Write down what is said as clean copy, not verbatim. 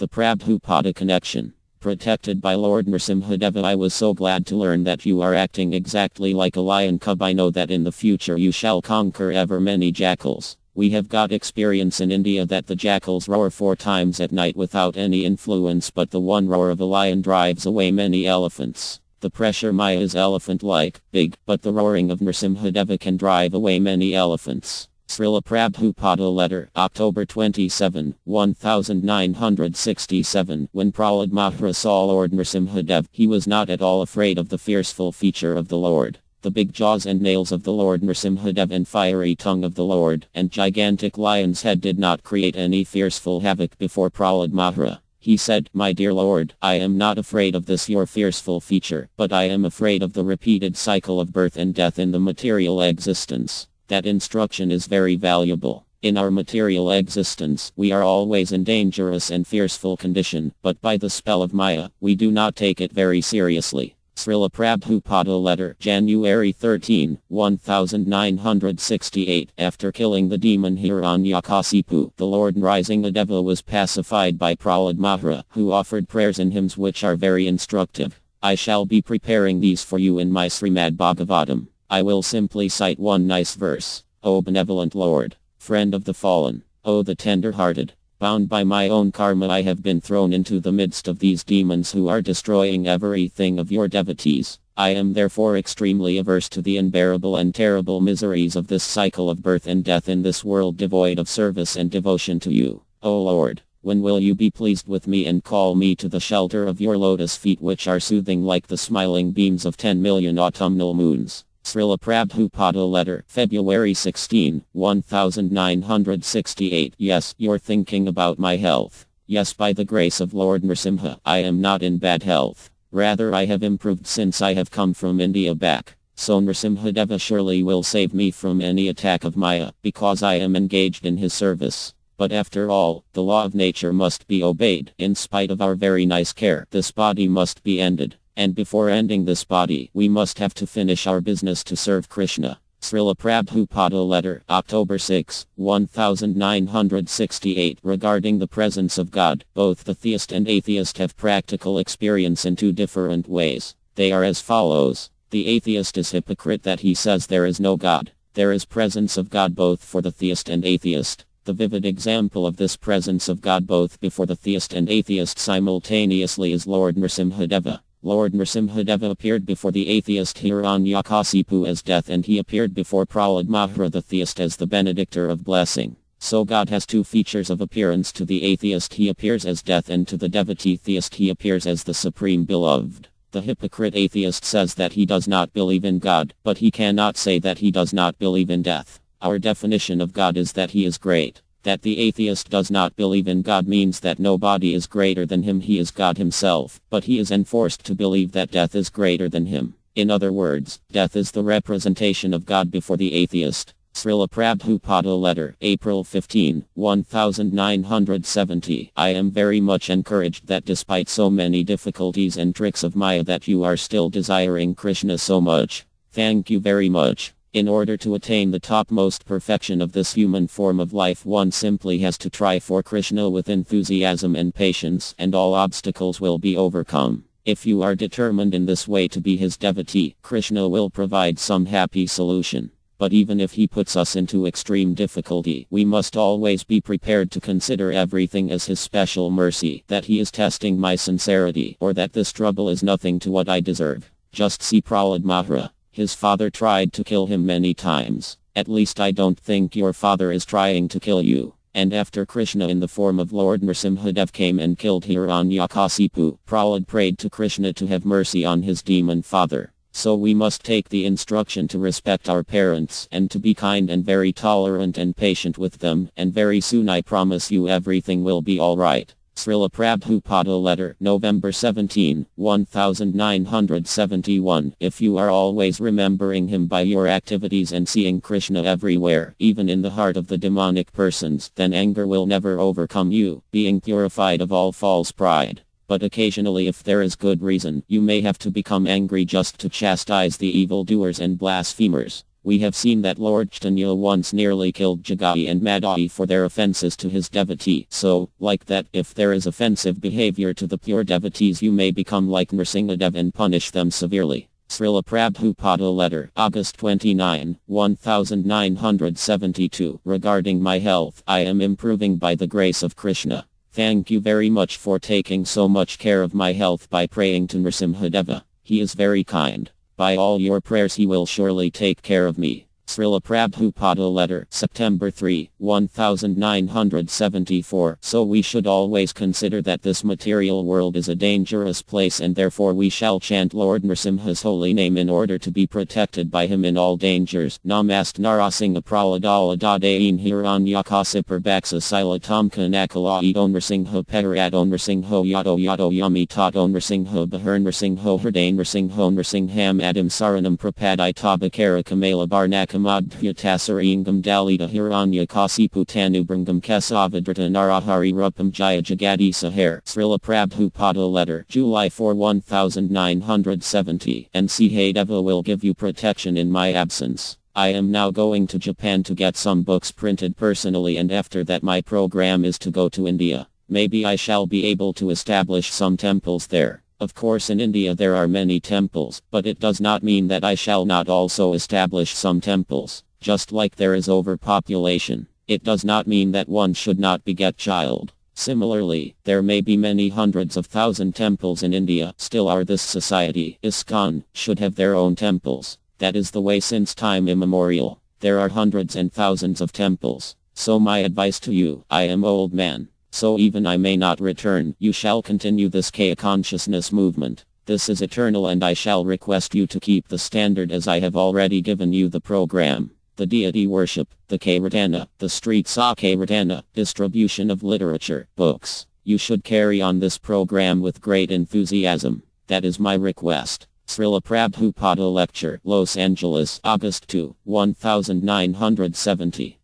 The Prabhupada Connection. Protected by Lord Nrsimhadeva. I was so glad to learn that you are acting exactly like a lion cub. I know that in the future you shall conquer ever many jackals. We have got experience in India that the jackals roar 4 times at night without any influence, but the one roar of a lion drives away many elephants. The pressure Maya is elephant-like, big, but the roaring of Nrsimhadeva can drive away many elephants. Srila Prabhupada letter, October 27, 1967. When Prahlad Mahara saw Lord Nrsimhadeva, he was not at all afraid of the fearful feature of the Lord. The big jaws and nails of the Lord Nrsimhadeva and fiery tongue of the Lord, and gigantic lion's head did not create any fearful havoc before Prahlad Mahara. He said, "My dear Lord, I am not afraid of this your fearful feature, but I am afraid of the repeated cycle of birth and death in the material existence." That instruction is very valuable. In our material existence, we are always in dangerous and fearful condition, but by the spell of Maya, we do not take it very seriously. Srila Prabhupada letter, January 13, 1968. After killing the demon Hiranyakasipu, the Lord Nrsimhadeva was pacified by Prahlad Mahara, who offered prayers and hymns which are very instructive. I shall be preparing these for you in my Srimad Bhagavatam. I will simply cite one nice verse. O benevolent Lord, friend of the fallen, O the tender-hearted, bound by my own karma I have been thrown into the midst of these demons who are destroying everything of your devotees. I am therefore extremely averse to the unbearable and terrible miseries of this cycle of birth and death in this world devoid of service and devotion to you. O Lord, when will you be pleased with me and call me to the shelter of your lotus feet which are soothing like the smiling beams of 10 million autumnal moons? Srila Prabhupada letter, February 16, 1968. Yes, you're thinking about my health. Yes, by the grace of Lord Nrsimha, I am not in bad health. Rather, I have improved since I have come from India back. So Nrsimhadeva surely will save me from any attack of Maya, because I am engaged in his service. But after all, the law of nature must be obeyed. In spite of our very nice care, this body must be ended. And before ending this body, we must have to finish our business to serve Krishna. Srila Prabhupada letter, October 6, 1968. Regarding the presence of God, both the theist and atheist have practical experience in 2 different ways. They are as follows. The atheist is hypocrite that he says there is no God. There is presence of God both for the theist and atheist. The vivid example of this presence of God both before the theist and atheist simultaneously is Lord Nrsimhadeva. Lord Nrsimhadeva appeared before the atheist Hiranyakasipu as death, and he appeared before Prahlad Mahara the theist as the benedictor of blessing. So God has 2 features of appearance. To the atheist he appears as death, and to the devotee theist he appears as the supreme beloved. The hypocrite atheist says that he does not believe in God, but he cannot say that he does not believe in death. Our definition of God is that he is great. That the atheist does not believe in God means that nobody is greater than him. He is God himself, but he is enforced to believe that death is greater than him. In other words, death is the representation of God before the atheist. Srila Prabhupada letter, April 15, 1970. I am very much encouraged that despite so many difficulties and tricks of Maya that you are still desiring Krishna so much. Thank you very much. In order to attain the topmost perfection of this human form of life, one simply has to try for Krishna with enthusiasm and patience, and all obstacles will be overcome. If you are determined in this way to be his devotee, Krishna will provide some happy solution. But even if he puts us into extreme difficulty, we must always be prepared to consider everything as his special mercy, that he is testing my sincerity, or that this trouble is nothing to what I deserve. Just see Prahlad Mahara. His father tried to kill him many times. At least I don't think your father is trying to kill you. And after Krishna in the form of Lord Nrsimhadeva came and killed Hiranyakasipu, Prahlad prayed to Krishna to have mercy on his demon father. So we must take the instruction to respect our parents and to be kind and very tolerant and patient with them, and very soon I promise you everything will be alright. Srila Prabhupada letter, November 17, 1971. If you are always remembering him by your activities and seeing Krishna everywhere, even in the heart of the demonic persons, then anger will never overcome you, being purified of all false pride. But occasionally, if there is good reason, you may have to become angry just to chastise the evildoers and blasphemers. We have seen that Lord Chaitanya once nearly killed Jagai and Madai for their offenses to his devotee. So, like that, if there is offensive behavior to the pure devotees, you may become like Nrsimhadeva and punish them severely. Srila Prabhupada letter, August 29, 1972. Regarding my health, I am improving by the grace of Krishna. Thank you very much for taking so much care of my health by praying to Nrsimhadeva. He is very kind. By all your prayers he will surely take care of me. Srila Prabhupada letter, September 3, 1974. So we should always consider that this material world is a dangerous place, and therefore we shall chant Lord Nrsimha's holy name in order to be protected by him in all dangers. Namast Narasingha Praladala Dadain Hiranyakasipur Baksa Silatamka Nakala Edon Nrsingha Peradon Nrsingho Yado Yado Yami Tadon Nrsingho Bahar Nrsingho Herdain Nrsingho Nrsingham Adam Saranam Prapadai Tabakara Kamala Barnakam Madhyatasarangam Dalita Hiranya Kasiputanu Kesavadrata Narahari Rupam Jaya Jagadi Sahar. Srila Prabhupada letter, July 4, 1970. Nrsimhadeva will give you protection in my absence. I am now going to Japan to get some books printed personally, and after that my program is to go to India. Maybe I shall be able to establish some temples there. Of course in India there are many temples, but it does not mean that I shall not also establish some temples. Just like there is overpopulation, it does not mean that one should not beget child. Similarly, there may be many hundreds of thousand temples in India, still our this society, ISKCON, should have their own temples. That is the way since time immemorial. There are hundreds and thousands of temples. So my advice to you, I am old man. So even I may not return, you shall continue this Kaya consciousness movement. This is eternal, and I shall request you to keep the standard as I have already given you the program. The deity worship, the Kirtana, the street Kirtana, distribution of literature, books. You should carry on this program with great enthusiasm. That is my request. Srila Prabhupada lecture, Los Angeles, August 2, 1970.